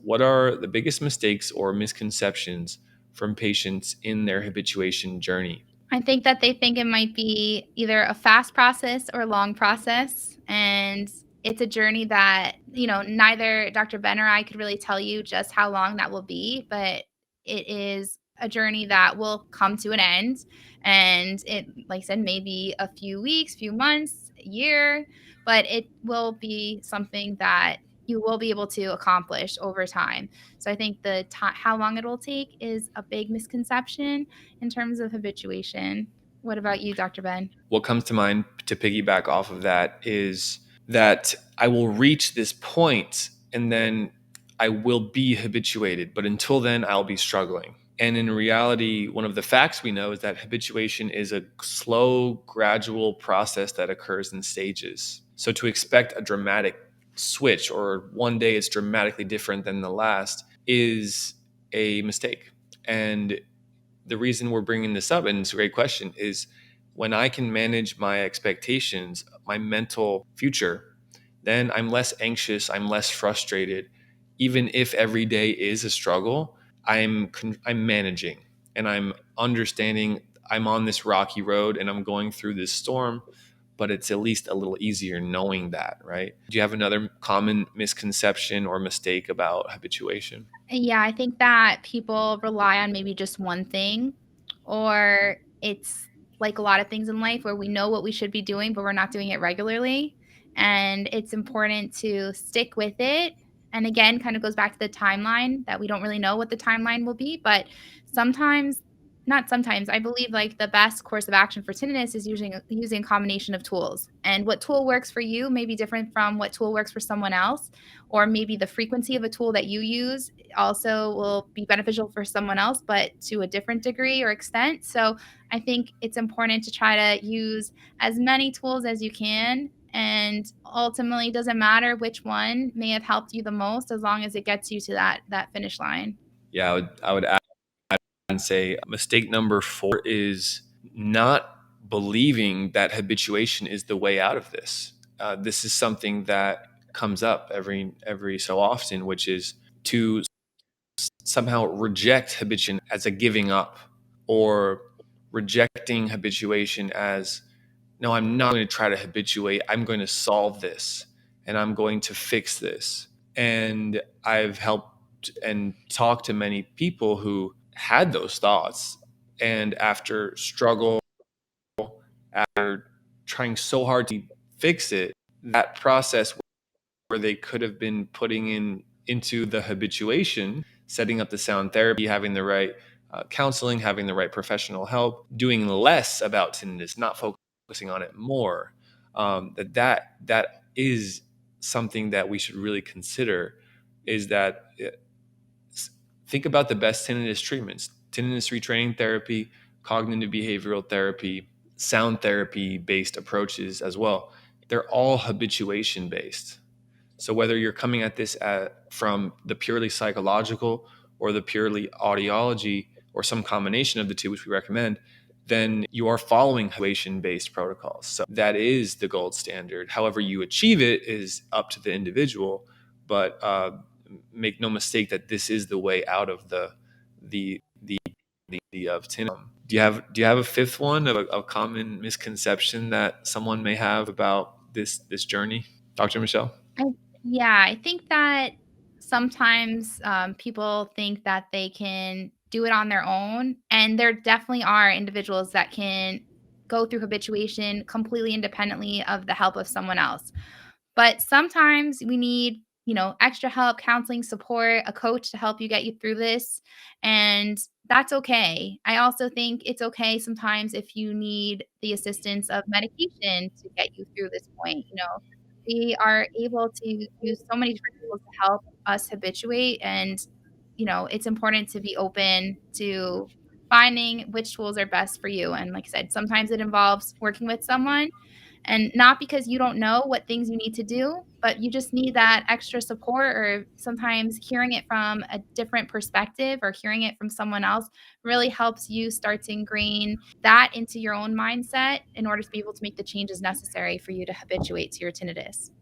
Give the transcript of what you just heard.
what are the biggest mistakes or misconceptions from patients in their habituation journey? I think that they think it might be either a fast process or a long process. And it's a journey that, neither Dr. Ben or I could really tell you just how long that will be, but it is a journey that will come to an end. And it, like I said, maybe a few weeks, few months, a year, but it will be something that you will be able to accomplish over time. So I think the time, how long it will take is a big misconception in terms of habituation. What about you, Dr. Ben? What comes to mind to piggyback off of that is that I will reach this point and then I will be habituated, but until then, I'll be struggling. And in reality, one of the facts we know is that habituation is a slow, gradual process that occurs in stages. So to expect a dramatic switch or one day it's dramatically different than the last is a mistake. And the reason we're bringing this up, and it's a great question, is when I can manage my expectations, my mental future, then I'm less anxious, I'm less frustrated. Even if every day is a struggle, I'm managing and I'm understanding I'm on this rocky road and I'm going through this storm, but it's at least a little easier knowing that, right? Do you have another common misconception or mistake about habituation? Yeah, I think that people rely on maybe just one thing, or it's like a lot of things in life where we know what we should be doing, but we're not doing it regularly. And it's important to stick with it. And again, kind of goes back to the timeline that we don't really know what the timeline will be, but sometimes, not sometimes, I believe like the best course of action for tinnitus is using a combination of tools. And what tool works for you may be different from what tool works for someone else, or maybe the frequency of a tool that you use also will be beneficial for someone else, but to a different degree or extent. So I think it's important to try to use as many tools as you can. And ultimately, it doesn't matter which one may have helped you the most as long as it gets you to that finish line. Yeah, I would add and say mistake number four is not believing that habituation is the way out of this. This is something that comes up every so often, which is to somehow reject habituation as a giving up, or rejecting habituation as, no, I'm not going to try to habituate. I'm going to solve this and I'm going to fix this. And I've helped and talked to many people who had those thoughts. And after struggle, after trying so hard to fix it, that process where they could have been putting into the habituation, setting up the sound therapy, having the right counseling, having the right professional help, doing less about tinnitus, not focusing on it more. That is something that we should really consider. Is that think about the best tinnitus treatments: tinnitus retraining therapy, cognitive behavioral therapy, sound therapy based approaches as well. They're all habituation based. So whether you're coming at this from the purely psychological or the purely audiology or some combination of the two, which we recommend, then you are following habituation-based protocols. So that is the gold standard. However you achieve it is up to the individual, but make no mistake that this is the way out of the of tinnitus. Do you have a fifth one of a common misconception that someone may have about this journey, Dr. Michelle? I, yeah, I think that sometimes people think that they can do it on their own. And there definitely are individuals that can go through habituation completely independently of the help of someone else. But sometimes we need, extra help, counseling, support, a coach to help you get you through this. And that's okay. I also think it's okay sometimes if you need the assistance of medication to get you through this point. We are able to use so many different tools to help us habituate. And, it's important to be open to finding which tools are best for you. And like I said, sometimes it involves working with someone, and not because you don't know what things you need to do, but you just need that extra support, or sometimes hearing it from a different perspective or hearing it from someone else really helps you start to ingrain that into your own mindset in order to be able to make the changes necessary for you to habituate to your tinnitus.